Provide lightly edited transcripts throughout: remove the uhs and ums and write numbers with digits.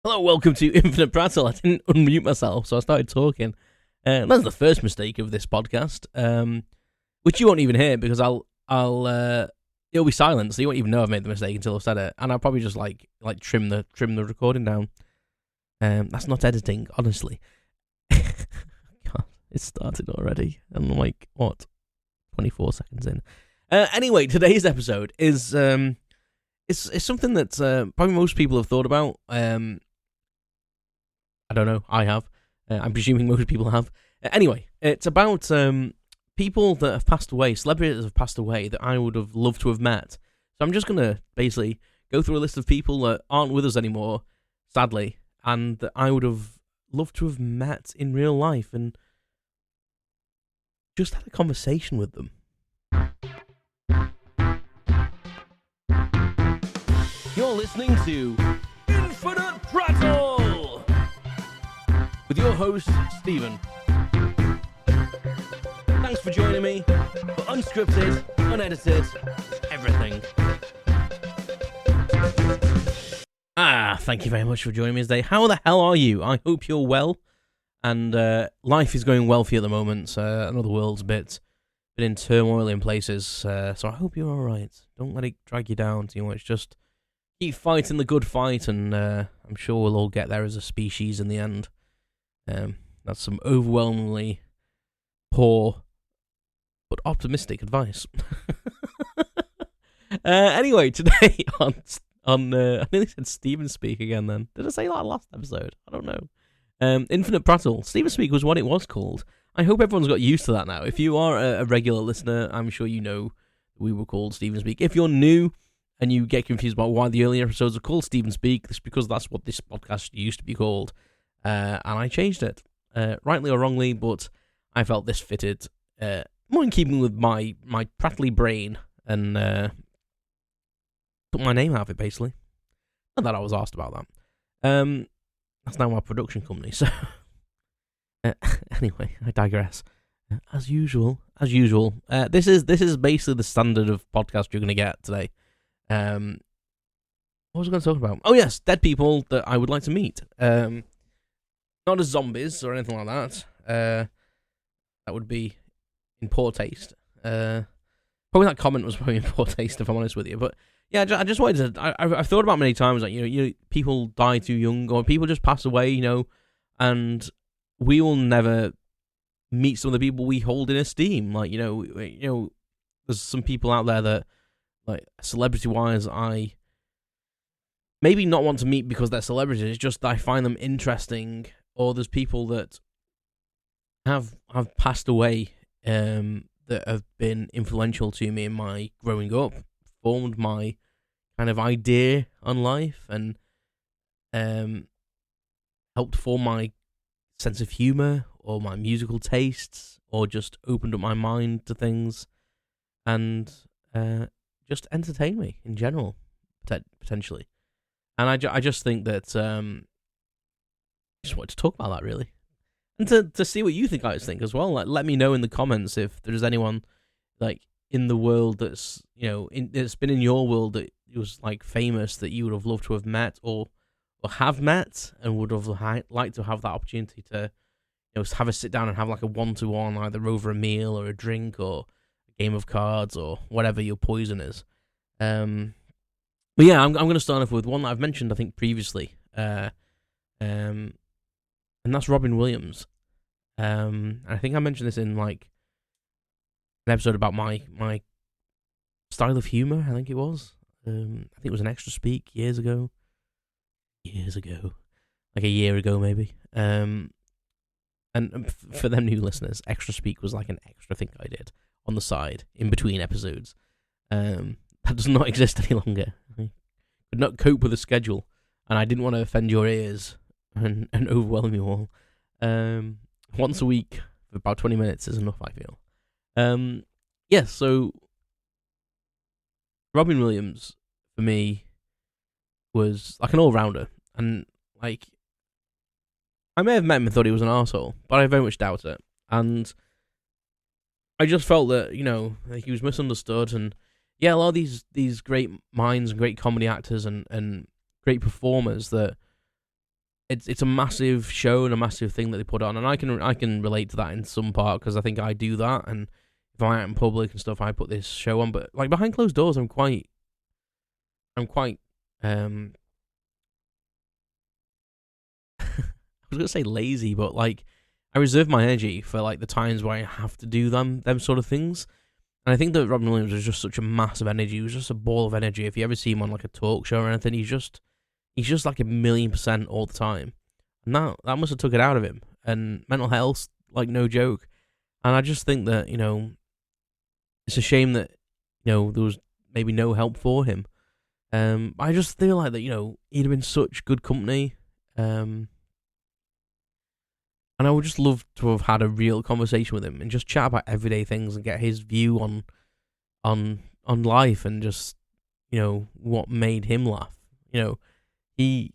Hello, welcome to Infinite Prattle. I didn't unmute myself, so I started talking. That's the first mistake of this podcast, which you won't even hear because it'll be silent, so you won't even know I've made the mistake until I've said it, and I'll probably just like trim the recording down. That's not editing, honestly. God, it started already. I'm like 24 seconds in. Anyway, today's episode is it's something that probably most people have thought about. I don't know. I have. I'm presuming most people have. Anyway, it's about people that have passed away, celebrities that have passed away that I would have loved to have met. So I'm just going to basically go through a list of people that aren't with us anymore, sadly, and that I would have loved to have met in real life and just had a conversation with them. You're listening to Infinite Prattle with your host, Stephen. Thanks for joining me for unscripted, unedited, everything. Thank you very much for joining me today. How the hell are you? I hope you're well, and life is going well for you at the moment. I know the world's been in turmoil in places, so I hope you're alright. Don't let it drag you down too much. Just keep fighting the good fight, and I'm sure we'll all get there as a species in the end. That's some overwhelmingly poor but optimistic advice. Anyway, today on I nearly said Steven Speak again then. Did I say that last episode? I don't know. Infinite Prattle. Steven Speak was what it was called. I hope everyone's got used to that now. If you are a regular listener, I'm sure you know we were called Steven Speak. If you're new and you get confused about why the earlier episodes are called Steven Speak, it's because that's what this podcast used to be called. And I changed it, rightly or wrongly, but I felt this fitted more in keeping with my prattly brain, and took my name out of it, basically. Not that I was asked about that. That's now my production company, so... anyway, I digress. As usual. This is basically the standard of podcast you're going to get today. What was I going to talk about? Oh yes, dead people that I would like to meet. Not as zombies or anything like that. That would be in poor taste. Probably that comment was probably in poor taste, if I'm honest with you. But yeah, I just wanted to. I've thought about many times, like you know, people die too young, or people just pass away, and we will never meet some of the people we hold in esteem. Like you know, there's some people out there that, like celebrity-wise, I maybe not want to meet because they're celebrities. It's just I find them interesting. Or there's people that have passed away that have been influential to me in my growing up, formed my kind of idea on life, and helped form my sense of humour or my musical tastes, or just opened up my mind to things, and just entertained me in general, potentially. And I just think that just wanted to talk about that, really, and to see what you guys think as well. Like, let me know in the comments if there's anyone like in the world that's that's been in your world that was like famous that you would have loved to have met or have met, and would have liked to have that opportunity to have a sit down and have like a 1-to-1, either over a meal or a drink or a game of cards or whatever your poison is. But yeah, I'm going to start off with one that I've mentioned I think previously. And that's Robin Williams. I think I mentioned this in like an episode about my style of humor. I think it was. I think it was an Extra Speak years ago, like a year ago maybe. And for them new listeners, Extra Speak was like an extra thing I did on the side in between episodes. That does not exist any longer. I could not cope with the schedule, and I didn't want to offend your ears and overwhelm you all. Once a week for about 20 minutes is enough, I feel. Yeah, so Robin Williams for me was like an all-rounder, and like I may have met him and thought he was an arsehole, but I very much doubt it. And I just felt that, he was misunderstood, and yeah, a lot of these great minds and great comedy actors and great performers that it's a massive show and a massive thing that they put on, and I can relate to that in some part because I think I do that, and if I'm out in public and stuff, I put this show on. But like behind closed doors, I'm quite I was gonna say lazy, but like I reserve my energy for like the times where I have to do them sort of things. And I think that Robin Williams was just such a massive energy. He was just a ball of energy. If you ever see him on like a talk show or anything, he's just like 1,000,000% all the time. And that must have took it out of him. And mental health, like no joke. And I just think that, it's a shame that, there was maybe no help for him. I just feel like that, he'd have been such good company. And I would just love to have had a real conversation with him and just chat about everyday things and get his view on life and just, what made him laugh. He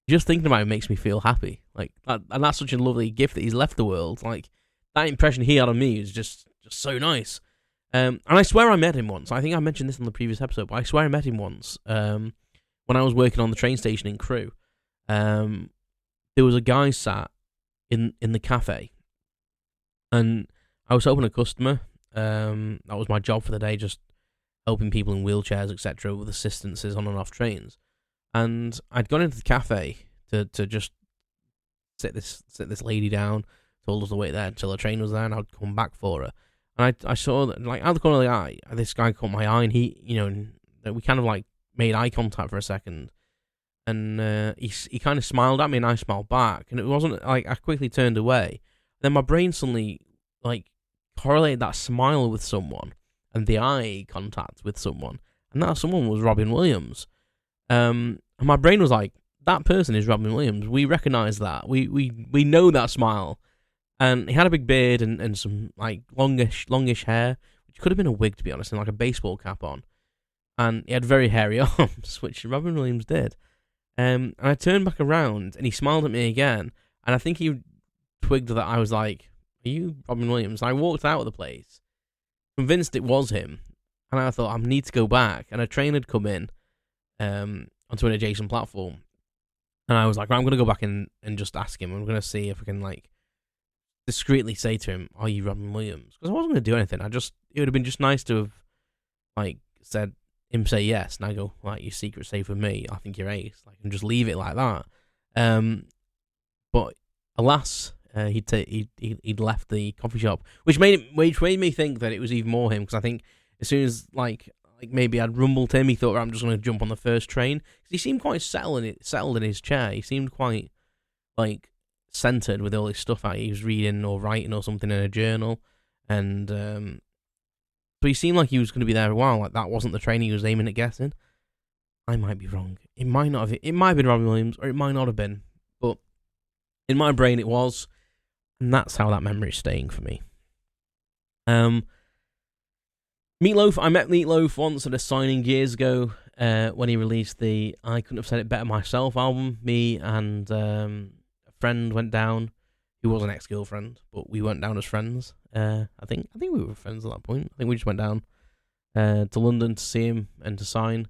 just thinking about it makes me feel happy. Like that, and that's such a lovely gift that he's left the world. Like that impression he had on me is just so nice. And I swear I met him once. I think I mentioned this on the previous episode, but I swear I met him once. When I was working on the train station in Crewe, there was a guy sat in the cafe, and I was helping a customer. That was my job for the day, just helping people in wheelchairs, etc., with assistances on and off trains. And I'd gone into the cafe to just sit this lady down, told us to wait there until the train was there, and I'd come back for her. And I saw that, like, out of the corner of the eye, this guy caught my eye, and he, we kind of like made eye contact for a second. And he kind of smiled at me, and I smiled back. And it wasn't like I quickly turned away. Then my brain suddenly like correlated that smile with someone and the eye contact with someone, and that someone was Robin Williams. And my brain was like, that person is Robin Williams. We recognise that. We know that smile. And he had a big beard and some like longish hair, which could have been a wig to be honest, and like a baseball cap on. And he had very hairy arms, which Robin Williams did. And I turned back around, and he smiled at me again, and I think he twigged that I was like, are you Robin Williams? And I walked out of the place, convinced it was him, and I thought, I need to go back, and a train had come in onto an adjacent platform, and I was like, right, I'm going to go back and just ask him. I'm going to see if I can, like, discreetly say to him, are you Robin Williams? Because I wasn't going to do anything. It would have been just nice to have, like, said, him say yes, and I go, like, your secret's safe with me, I think you're ace, like, and just leave it like that. But alas, he'd left the coffee shop, which made me think that it was even more him, because I think as soon as like maybe I'd rumbled him, he thought, right, I'm just going to jump on the first train, because he seemed quite settled in his chair. He seemed quite like centered with all his stuff out. He was reading or writing or something in a journal, and so he seemed like he was going to be there a while. Like that wasn't the train he was aiming at getting. I might be wrong. It might not have. It might have been Robin Williams, or it might not have been. But in my brain, it was, and that's how that memory is staying for me. Meatloaf. I met Meatloaf once at a signing years ago when he released the "I Couldn't Have Said It Better Myself" album. Me and a friend went down. Who was an ex-girlfriend, but we went down as friends. I think we were friends at that point. I think we just went down to London to see him and to sign.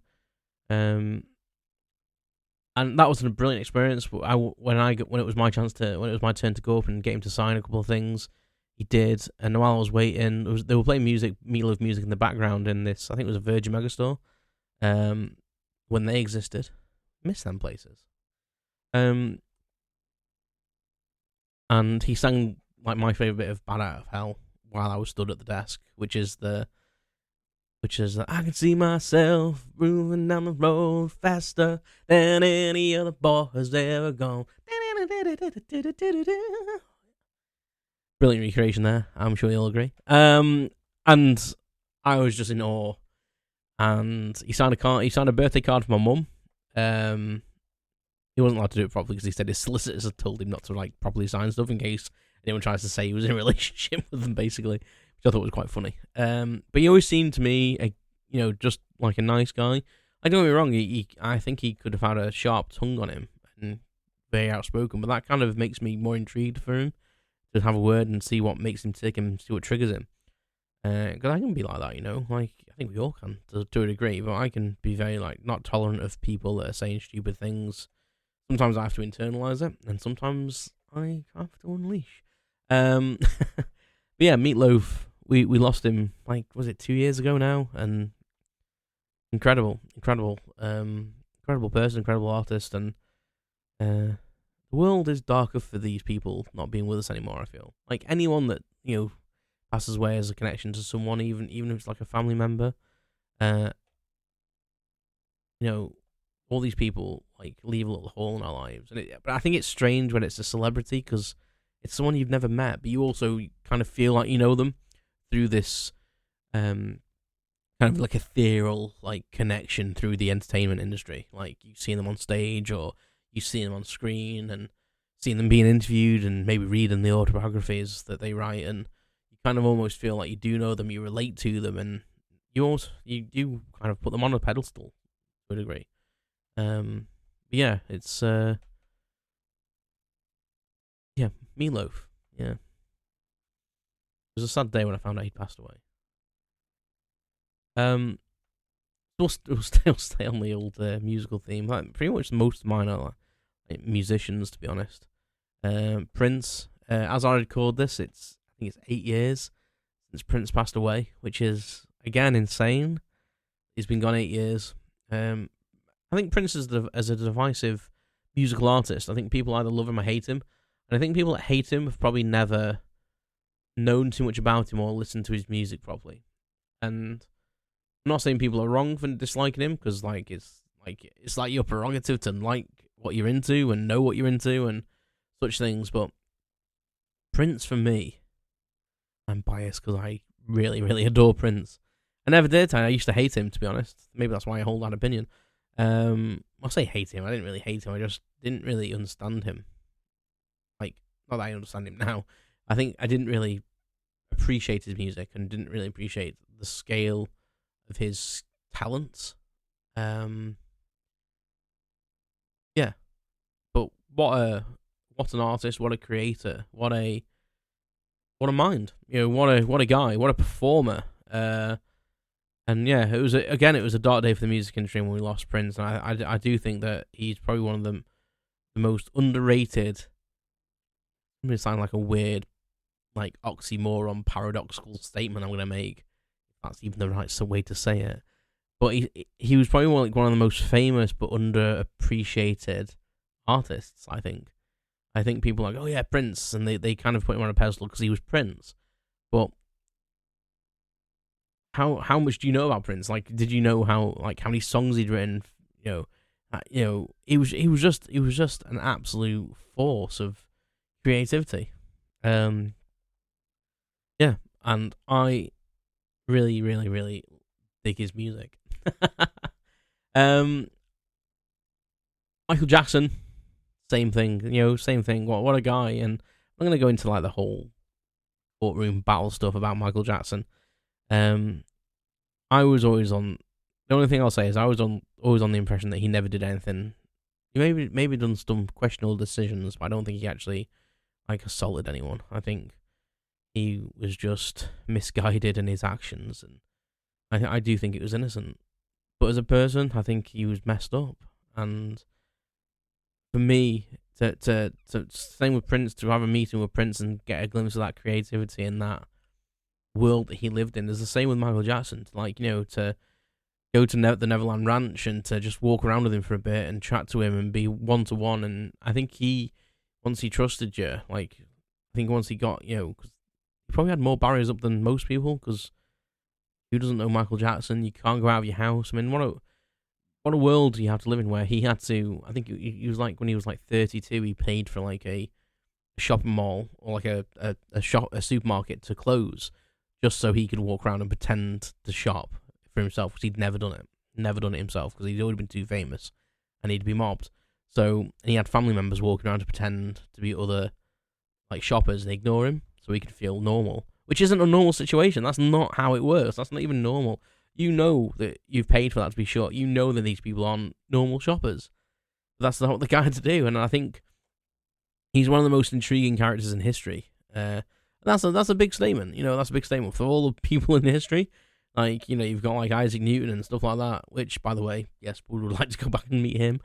And that was a brilliant experience. When it was my turn to go up and get him to sign a couple of things, he did. And while I was waiting, they were playing Meatloaf music in the background in this. I think it was a Virgin Megastore. When they existed, miss them places. And he sang like my favourite bit of "Bad Out of Hell" while I was stood at the desk, which is I can see myself moving down the road faster than any other boy has ever gone. Brilliant recreation there. I'm sure you'll agree. And I was just in awe. And he signed a birthday card for my mum. He wasn't allowed to do it properly because he said his solicitors had told him not to like properly sign stuff in case anyone tries to say he was in a relationship with them, basically, which I thought was quite funny. But he always seemed to me, just like a nice guy. I don't get me wrong. I think he could have had a sharp tongue on him and very outspoken, but that kind of makes me more intrigued for him to have a word and see what makes him tick and see what triggers him. Because I can be like that, like I think we all can to a degree, but I can be very like not tolerant of people that are saying stupid things, Sometimes I have to internalize it, and sometimes I have to unleash. But yeah, Meatloaf, we lost him, like, was it 2 years ago now? And incredible person, incredible artist, and the world is darker for these people not being with us anymore. I feel like anyone that passes away as a connection to someone, even if it's like a family member, uh, all these people like leave a little hole in our lives. But I think it's strange when it's a celebrity because it's someone you've never met, but you also kind of feel like you know them through this kind of like ethereal like connection through the entertainment industry. Like you see them on stage or you see them on screen and seeing them being interviewed and maybe reading the autobiographies that they write, and you kind of almost feel like you do know them, you relate to them, and you kind of put them on a pedestal to a degree. Yeah, it's Meatloaf. Yeah, it was a sad day when I found out he'd passed away. We'll still stay on the old musical theme. Like pretty much most of mine are like musicians, to be honest. Prince. As I record this, I think it's 8 years since Prince passed away, which is again insane. He's been gone 8 years. I think Prince is as a divisive musical artist. I think people either love him or hate him, and I think people that hate him have probably never known too much about him or listened to his music properly. And I'm not saying people are wrong for disliking him, because it's like your prerogative to like what you're into and know what you're into and such things. But Prince, for me, I'm biased because I really, really adore Prince. I never did. I used to hate him, to be honest. Maybe that's why I hold that opinion. I'll say hate him. I didn't really hate him. I just didn't really understand him. Like, not that I understand him now. I think I didn't really appreciate his music and didn't really appreciate the scale of his talents. Yeah. But what an artist, what a creator, what a mind. What a guy, what a performer. And yeah, it was a dark day for the music industry when we lost Prince. And I do think that he's probably one of the most underrated. I'm gonna sound like a weird, like oxymoron, paradoxical statement I'm gonna make. If that's even the right way to say it. But he was probably one of the most famous but underappreciated artists. I think people are like, oh yeah, Prince, and they kind of put him on a pedestal because he was Prince. But how much do you know about Prince? Like, did you know how many songs he'd written? He was just an absolute force of creativity. Yeah, and I really, really, really dig his music. Michael Jackson, same thing. Same thing. What a guy! And I'm gonna go into like the whole courtroom battle stuff about Michael Jackson. I was always on. The only thing I'll say is I was always on the impression that he never did anything. He maybe done some questionable decisions, but I don't think he actually assaulted anyone. I think he was just misguided in his actions, and I do think it was innocent. But as a person, I think he was messed up. And for me, to same with Prince, to have a meeting with Prince and get a glimpse of that creativity and that world that he lived in, is the same with Michael Jackson. To go to the Neverland Ranch and to just walk around with him for a bit and chat to him and be one-to-one. And I think once he trusted you, once he got, because he probably had more barriers up than most people, because who doesn't know Michael Jackson? You can't go out of your house. I mean, what a world do you have to live in where he had to, I think he was when he was 32, he paid for a shopping mall or a supermarket to close just so he could walk around and pretend to shop for himself, because he'd never done it himself, because he'd already been too famous and he'd be mobbed. So, and he had family members walking around to pretend to be other shoppers and ignore him so he could feel normal, which isn't a normal situation. That's not how it works. That's not even normal. You know that you've paid for that to be shot. You know that these people aren't normal shoppers. That's not what the guy had to do, and I think he's one of the most intriguing characters in history. That's a big statement. That's a big statement for all the people in history. You've got Isaac Newton and stuff like that, which, by the way, yes, we would like to go back and meet him.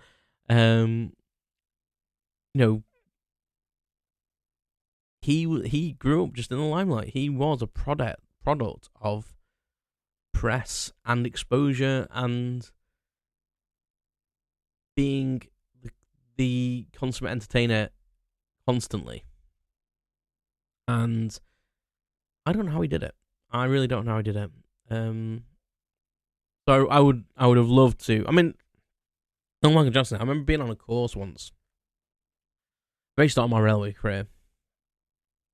you know, he grew up just in the limelight. He was a product of press and exposure and being the consummate entertainer constantly. And I don't know how he did it. I really don't know how he did it. So I would have loved to. I mean, not Michael Jackson. I remember being on a course once, very start of my railway career,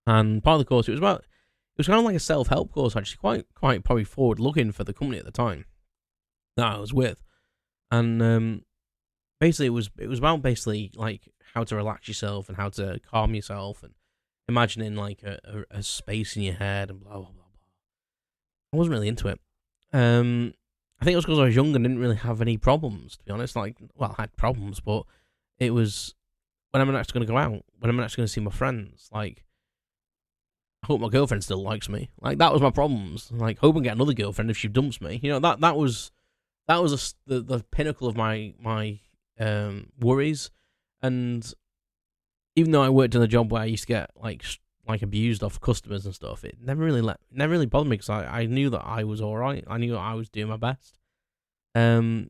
and part of the course it was kind of like a self-help course, actually, quite probably forward-looking for the company at the time that I was with, and basically it was about basically like how to relax yourself and how to calm yourself and imagining like a space in your head and blah blah blah blah. I wasn't really into it. I think it was because I was young and didn't really have any problems, to be honest. Like, well, I had problems, but it was when I'm actually going to go out, when I'm actually going to see my friends. Like, I hope my girlfriend still likes me. Like, that was my problems. Like, hope I get another girlfriend if she dumps me. You know, that was the pinnacle of my worries. And even though I worked in a job where I used to get like abused off customers and stuff, it never really bothered me because I knew that I was all right. I knew that I was doing my best. But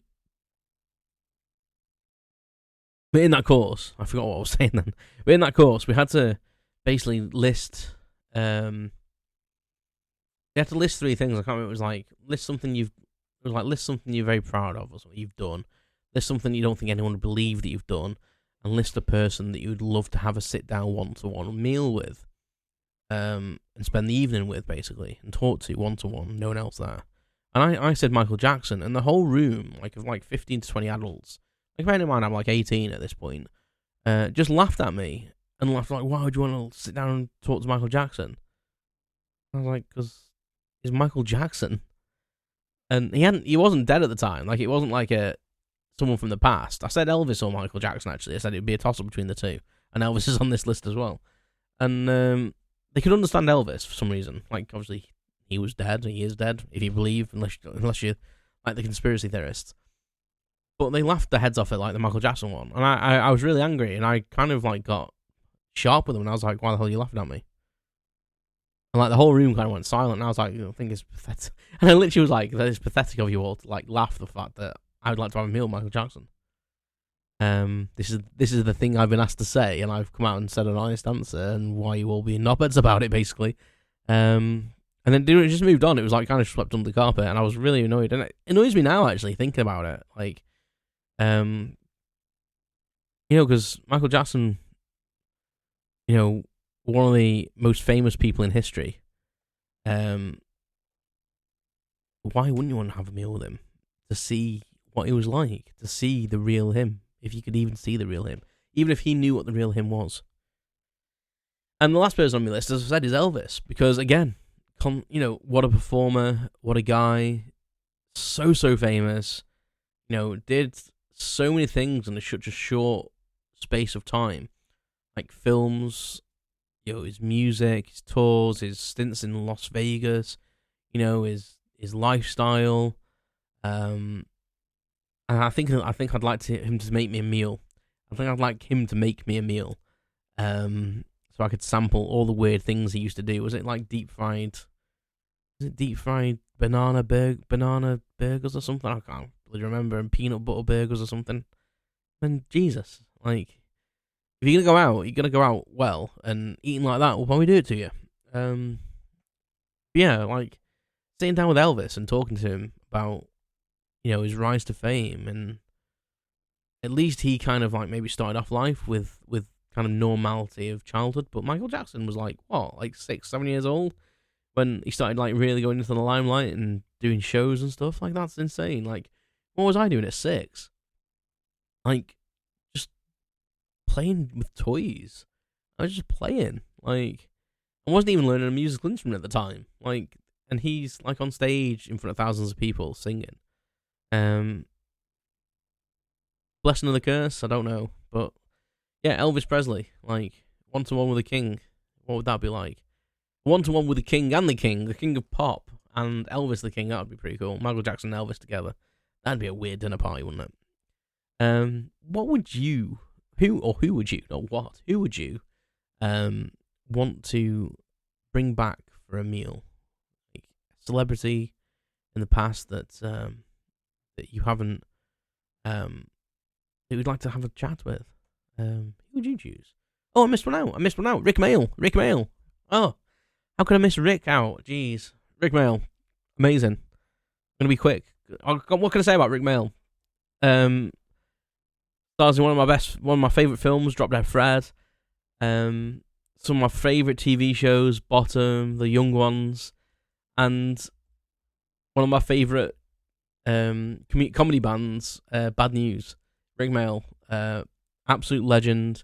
in that course, I forgot what I was saying then. But in that course, we had to basically list. We had to list 3 things. I can't remember. It was like list something you're very proud of or something you've done. List something you don't think anyone would believe that you've done, and list a person that you would love to have a sit down one-to-one meal with. And spend the evening with, basically, and talk to one-to-one, no one else there. And I said Michael Jackson, and the whole room, of 15 to 20 adults, bearing in mind I'm 18 at this point, just laughed at me, and laughed like, why would you want to sit down and talk to Michael Jackson? I was like, because he's Michael Jackson. And he wasn't dead at the time, it wasn't like someone from the past. I said Elvis or Michael Jackson, actually. I said it would be a toss-up between the two, and Elvis is on this list as well. And, they could understand Elvis for some reason. Obviously, he was dead. He is dead, if you believe, unless you're like the conspiracy theorists. But they laughed their heads off at the Michael Jackson one. And I was really angry, and I kind of got sharp with them, and I was like, why the hell are you laughing at me? And the whole room kind of went silent, and I was like, I think it's pathetic. And I literally was like, that is pathetic of you all to laugh at the fact that I would like to have a meal with Michael Jackson. This is the thing I've been asked to say, and I've come out and said an honest answer, and why you all being knobheads about it, basically. And then it just moved on. It was kind of swept under the carpet, and I was really annoyed. And it annoys me now, actually, thinking about it. Because Michael Jackson, one of the most famous people in history. Why wouldn't you want to have a meal with him to see what he was like, to see the real him? If you could even see the real him. Even if he knew what the real him was. And the last person on my list, as I said, is Elvis. Because, again, what a performer, what a guy. So famous. Did so many things in such a short space of time. Like films, his music, his tours, his stints in Las Vegas, his lifestyle. And I think I'd like him to make me a meal. I think I'd like him to make me a meal, so I could sample all the weird things he used to do. Was it deep fried? Was it deep fried banana burgers or something? I can't really remember. And peanut butter burgers or something. And Jesus, if you're gonna go out well, and eating like that will probably do it to you. Yeah, sitting down with Elvis and talking to him about his rise to fame, and at least he kind of maybe started off life with kind of normality of childhood. But Michael Jackson was 6, 7 years old when he started really going into the limelight and doing shows and stuff. That's insane. What was I doing at 6? Just playing with toys. I was just playing. I wasn't even learning a musical instrument at the time. And he's on stage in front of thousands of people singing. Blessing or the curse, I don't know, but yeah, Elvis Presley, one-to-one with a king. What would that be like? One-to-one with the king of pop, and Elvis the king. That would be pretty cool. Michael Jackson and Elvis together. That'd be a weird dinner party, wouldn't it? What would you who would you, not what, who would you want to bring back for a meal? Like a celebrity in the past that you haven't, that you'd like to have a chat with. Who would you choose? Oh, I missed one out. Rick Mail. Oh, how could I miss Rick out? Jeez. Rick Mail. Amazing. I'm going to be quick. What can I say about Rick Mail? Stars in one of my favourite films, Drop Dead Fred. Some of my favourite TV shows, Bottom, The Young Ones, and one of my favourite comedy bands, Bad News. Rick Mail, absolute legend,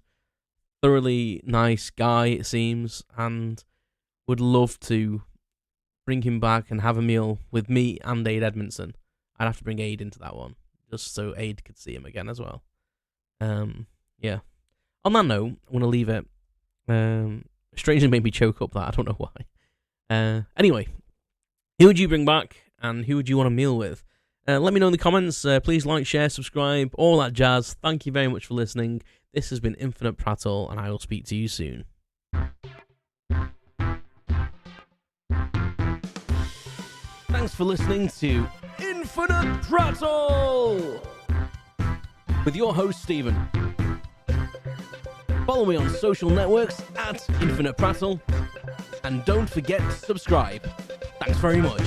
thoroughly nice guy, it seems, and would love to bring him back and have a meal with me and Aid Edmondson. I'd have to bring Aid into that one, just so Aid could see him again as well. Yeah. On that note, I'm going to leave it. Strangely made me choke up that, I don't know why. Anyway, who would you bring back, and who would you want a meal with? Let me know in the comments. Please like, share, subscribe, all that jazz. Thank you very much for listening. This has been Infinite Prattle, and I will speak to you soon. Thanks for listening to Infinite Prattle with your host, Stephen. Follow me on social networks at Infinite Prattle, and don't forget to subscribe. Thanks very much.